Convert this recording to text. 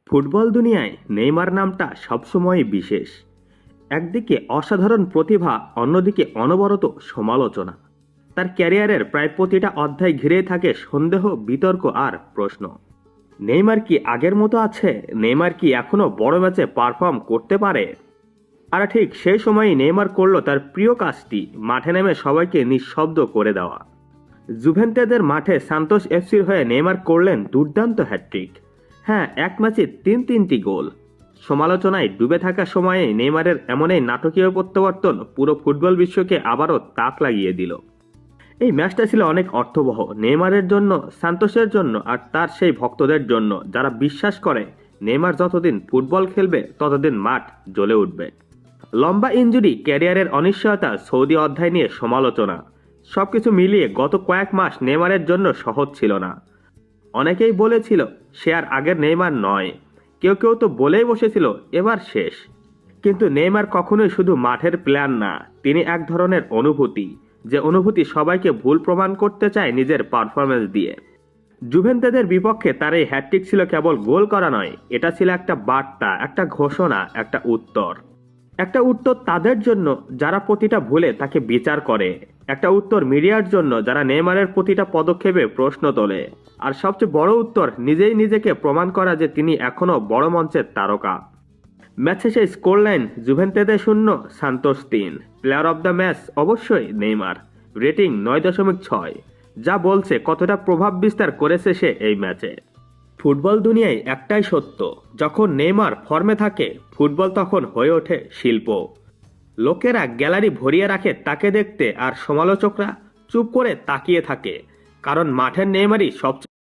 Football দুনিয়ায় Neymar নামটা সবসময়ই বিশেষ। একদিকে অসাধারণ প্রতিভা, অন্যদিকে অনবরত সমালোচনা। তার ক্যারিয়ারের প্রায় প্রতিটা অধ্যায় ঘিরে থাকে সন্দেহ, বিতর্ক আর প্রশ্ন। নেইমার কি আগের মতো আছে? নেইমার কি এখনো বড় ম্যাচে পারফর্ম করতে পারে? আর ঠিক সেই সময়ই নেইমার করলো তার প্রিয় কাজটি, মাঠে নেমে সবাইকে নিঃশব্দ করে দেওয়া। জুভেন্তেদের মাঠে সান্তোস এফসির হয়ে নেইমার করলেন দুর্দান্ত হ্যাটট্রিক। হ্যাঁ, এক ম্যাচে তিনটি গোল। সমালোচনায় ডুবে থাকা সময়ে নেইমারের এমনই নাটকীয় প্রত্যাবর্তন পুরো ফুটবল বিশ্বকে আবারও তাক লাগিয়ে দিল। এই ম্যাচটা ছিল অনেক অর্থবহ, নেইমারের জন্য, সান্তোসের জন্য আর তার সেই ভক্তদের জন্য যারা বিশ্বাস করে নেইমার যতদিন ফুটবল খেলবে ততদিন মাঠ জ্বলে উঠবে। লম্বা ইনজুরি, ক্যারিয়ারের অনিশ্চয়তা, সৌদি অধ্যায় নিয়ে সমালোচনা, সবকিছু মিলিয়ে গত কয়েক মাস নেইমারের জন্য সহজ ছিল না। অনেকেই বলেছিল সে আর আগের নেইমার নয়। কেউ কেউ তো বলেই বসেছিল এবার শেষ। কিন্তু নেইমার কখনোই শুধু মাঠের প্লেয়ার না, তিনি এক ধরনের অনুভূতি, যে অনুভূতি সবাইকে ভুল প্রমাণ করতে চায় নিজের পারফরমেন্স দিয়ে। জুভেন্তেদের বিপক্ষে তার এই হ্যাটট্রিক ছিল কেবল গোল করা নয়, এটা ছিল একটা বার্তা, একটা ঘোষণা, একটা উত্তর। একটা উত্তর তাদের জন্য যারা প্রতিটা ভুলে তাকে বিচার করে, একটা উত্তর মিডিয়ার জন্য যারা নেইমারের প্রতিটা পদক্ষেপে প্রশ্ন তোলে, আর সবচেয়ে বড় উত্তর নিজেই নিজেকে প্রমাণ করা যে তিনি এখনো বড় মঞ্চের তারকা। ম্যাচ শেষে স্কোরলাইন জুভেন্তেদের 0, Santos 3। Player of the match অবশ্যই নেইমার, রেটিং 9.6, যা বলছে কতটা প্রভাব বিস্তার করেছে সে এই ম্যাচে। ফুটবল দুনিয়ায় একটাই সত্য, যখন নেইমার ফর্মে থাকে ফুটবল তখন হয়ে ওঠে শিল্প। লোকেরা গ্যালারি ভরিয়ে রাখে তাকে দেখতে, আর সমালোচকরা চুপ করে তাকিয়ে থাকে, কারণ মাঠের নেইমারই সবচেয়ে